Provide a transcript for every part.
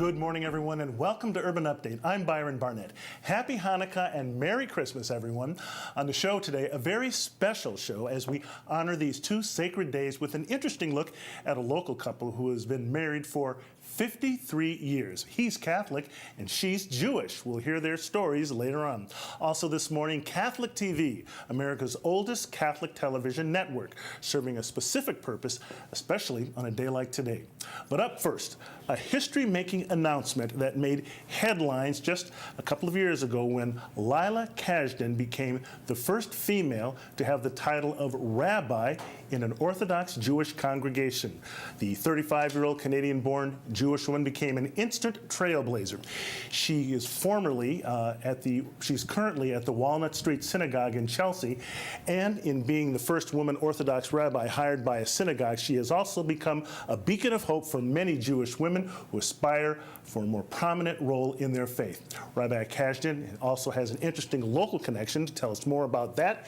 Good morning, everyone, and welcome to Urban Update. I'm Byron Barnett. Happy Hanukkah and Merry Christmas, everyone. On the show today, a very special show as we honor these two sacred days with an interesting look at a local couple who has been married for 53 years. He's Catholic and she's Jewish. We'll hear their stories later on. Also this morning, Catholic TV, America's oldest Catholic television network, serving a specific purpose, especially on a day like today. But up first, a history-making announcement that made headlines just a couple of years ago when Lila Kagedan became the first female to have the title of rabbi in an Orthodox Jewish congregation. The 35-year-old Canadian-born Jewish woman became an instant trailblazer. She is she's currently at the Walnut Street Synagogue in Chelsea, and in being the first woman Orthodox rabbi hired by a synagogue, she has also become a beacon of hope for many Jewish women who aspire for a more prominent role in their faith. Rabbi Kagedan also has an interesting local connection to tell us more about that,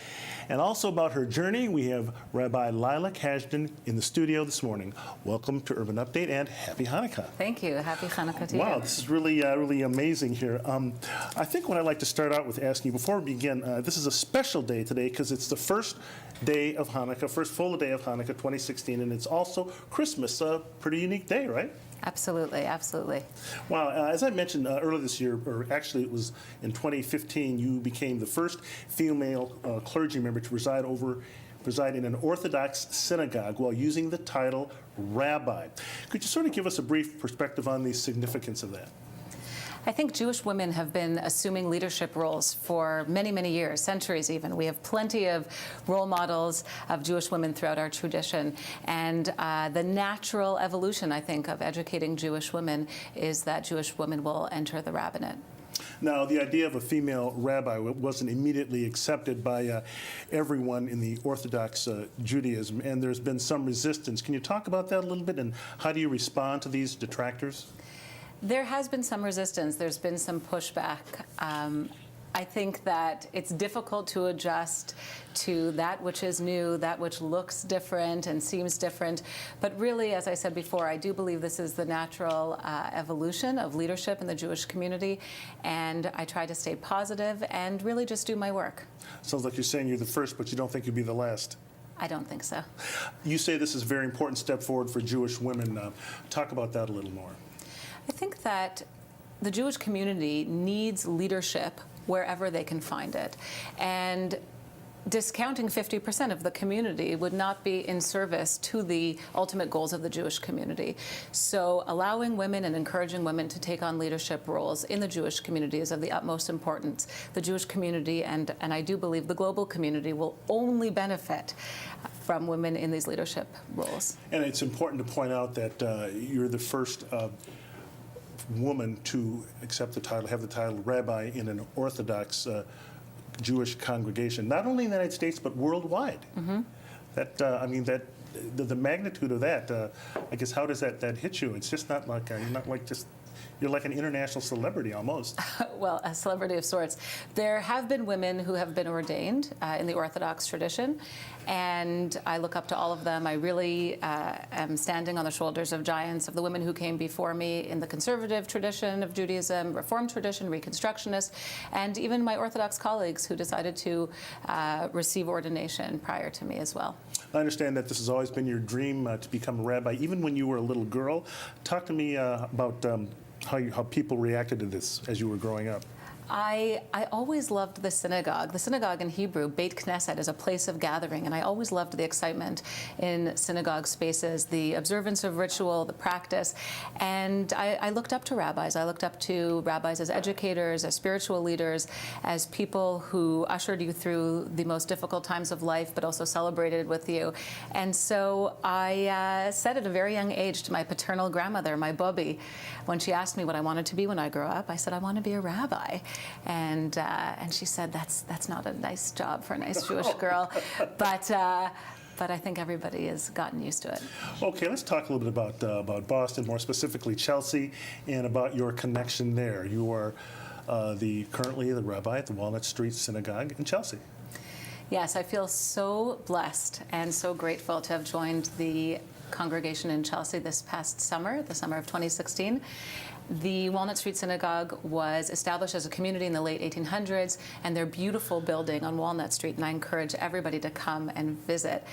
and also about her journey. We have Rabbi Lila Kagedan in the studio this morning. Welcome to Urban Update and Happy Hanukkah. Thank you. Happy Hanukkah to you. Wow, this is really amazing here. I think what I'd like to start out with asking you, before we begin, this is a special day today because it's the first day of Hanukkah, first full day of Hanukkah 2016, and it's also Christmas, a pretty unique day, right? Absolutely, absolutely. Wow, as I mentioned earlier this year, or actually it was in 2015, you became the first female clergy member to preside in an Orthodox synagogue while using the title rabbi. Could you sort of give us a brief perspective on the significance of that? I think Jewish women have been assuming leadership roles for many, many years, centuries even. We have plenty of role models of Jewish women throughout our tradition. And the natural evolution, I think, of educating Jewish women is that Jewish women will enter the rabbinate. Now, the idea of a female rabbi wasn't immediately accepted by everyone in the Orthodox Judaism, and there's been some resistance. Can you talk about that a little bit, and how do you respond to these detractors? There has been some resistance. There's been some pushback. I think that it's difficult to adjust to that which is new, that which looks different and seems different. But really, as I said before, I do believe this is the natural evolution of leadership in the Jewish community. And I try to stay positive and really just do my work. Sounds like you're saying you're the first, but you don't think you'll be the last. I don't think so. You say this is a very important step forward for Jewish women. Talk about that a little more. I think that the Jewish community needs leadership wherever they can find it. And discounting 50% of the community would not be in service to the ultimate goals of the Jewish community. So allowing women and encouraging women to take on leadership roles in the Jewish community is of the utmost importance. The Jewish community, and I do believe the global community, will only benefit from women in these leadership roles. And it's important to point out that you're the first woman to accept the title, have the title rabbi in an Orthodox Jewish congregation, not only in the United States but worldwide. Mm-hmm. That I mean, that the magnitude of that. I guess, how does that hit you? It's just not like you're like an international celebrity almost. Well, a celebrity of sorts. There have been women who have been ordained in the Orthodox tradition, and I look up to all of them. I really am standing on the shoulders of giants, of the women who came before me in the conservative tradition of Judaism, Reform tradition, Reconstructionist, and even my Orthodox colleagues who decided to receive ordination prior to me as well. I understand that this has always been your dream to become a rabbi, even when you were a little girl. Talk to me about how people reacted to this as you were growing up. I always loved the synagogue. The synagogue in Hebrew, Beit Knesset, is a place of gathering, and I always loved the excitement in synagogue spaces, the observance of ritual, the practice. And I looked up to rabbis. I looked up to rabbis as educators, as spiritual leaders, as people who ushered you through the most difficult times of life, but also celebrated with you. And so I said at a very young age to my paternal grandmother, my Bobby, when she asked me what I wanted to be when I grow up, I said, I want to be a rabbi. And she said, that's not a nice job for a nice Jewish girl, but I think everybody has gotten used to it. Okay, let's talk a little bit about Boston, more specifically Chelsea, and about your connection there. You are currently the rabbi at the Walnut Street Synagogue in Chelsea. Yes, I feel so blessed and so grateful to have joined the congregation in Chelsea this past summer, the summer of 2016. The Walnut Street Synagogue was established as a community in the late 1800s, and their beautiful building on Walnut Street, and I encourage everybody to come and visit,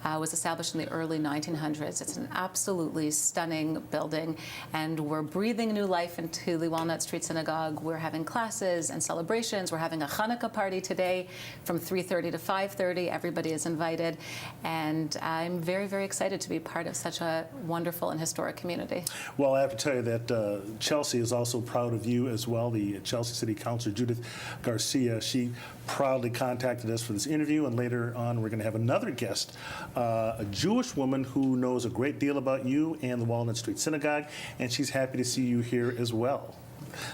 was established in the early 1900s. It's an absolutely stunning building, and we're breathing new life into the Walnut Street Synagogue. We're having classes and celebrations. We're having a Hanukkah party today from 3:30 to 5:30. Everybody is invited, and I'm very, very excited to be part of such a wonderful and historic community. Well, I have to tell you that Chelsea is also proud of you as well. The Chelsea City Councilor, Judith Garcia, she proudly contacted us for this interview, and later on we're going to have another guest, a Jewish woman who knows a great deal about you and the Walnut Street Synagogue, and she's happy to see you here as well.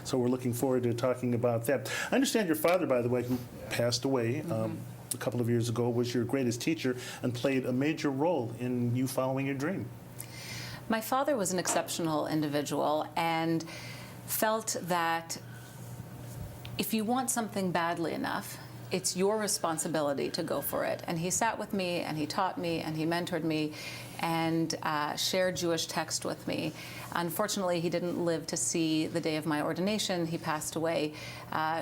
So we're looking forward to talking about that. I understand your father, by the way, who passed away a couple of years ago, was your greatest teacher and played a major role in you following your dream. My father was an exceptional individual and felt that if you want something badly enough, it's your responsibility to go for it. And he sat with me, and he taught me, and he mentored me, and shared Jewish text with me. Unfortunately, he didn't live to see the day of my ordination. He passed away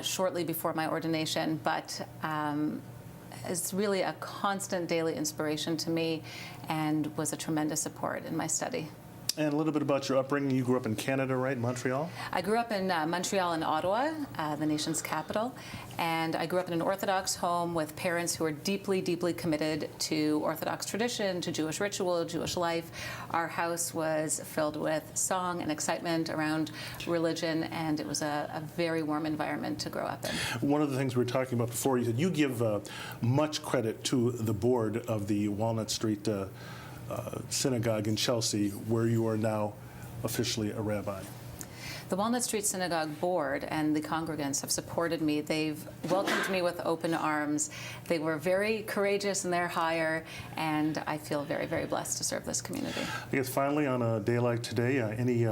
shortly before my ordination, but is really a constant daily inspiration to me and was a tremendous support in my study. And a little bit about your upbringing. You grew up in Canada, right? Montreal? I grew up in Montreal and Ottawa, the nation's capital. And I grew up in an Orthodox home with parents who are deeply, deeply committed to Orthodox tradition, to Jewish ritual, Jewish life. Our house was filled with song and excitement around religion, and it was a very warm environment to grow up in. One of the things we were talking about before, you said you give much credit to the board of the Walnut Street Synagogue in Chelsea, where you are now officially a rabbi. The Walnut Street Synagogue board and the congregants have supported me. They've welcomed me with open arms. They were very courageous in their hire, and I feel very, very blessed to serve this community. I guess finally, on a day like today, any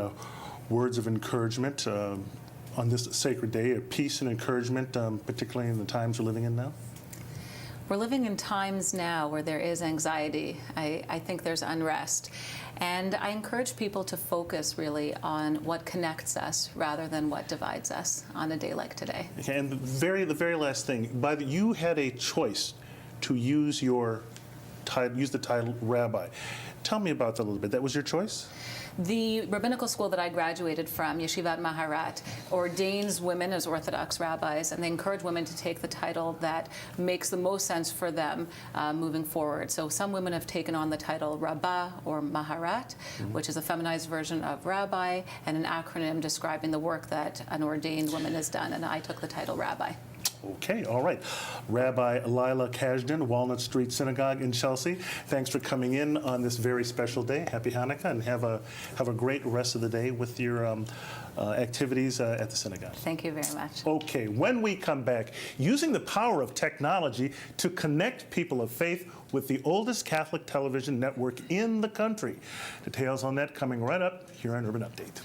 words of encouragement on this sacred day, of peace and encouragement, particularly in the times we're living in now? We're living in times now where there is anxiety. I think there's unrest. And I encourage people to focus really on what connects us rather than what divides us on a day like today. Okay, and the very last thing, you had a choice to use the title rabbi. Tell me about that a little bit. That was your choice? The rabbinical school that I graduated from, Yeshivat Maharat, ordains women as Orthodox rabbis, and they encourage women to take the title that makes the most sense for them moving forward. So some women have taken on the title Rabbah or Maharat, which is a feminized version of rabbi, and an acronym describing the work that an ordained woman has done, and I took the title rabbi. Okay, all right. Rabbi Lila Kagedan, Walnut Street Synagogue in Chelsea, thanks for coming in on this very special day. Happy Hanukkah, and have a great rest of the day with your activities at the synagogue. Thank you very much. Okay, when we come back, using the power of technology to connect people of faith with the oldest Catholic television network in the country. Details on that coming right up here on Urban Update.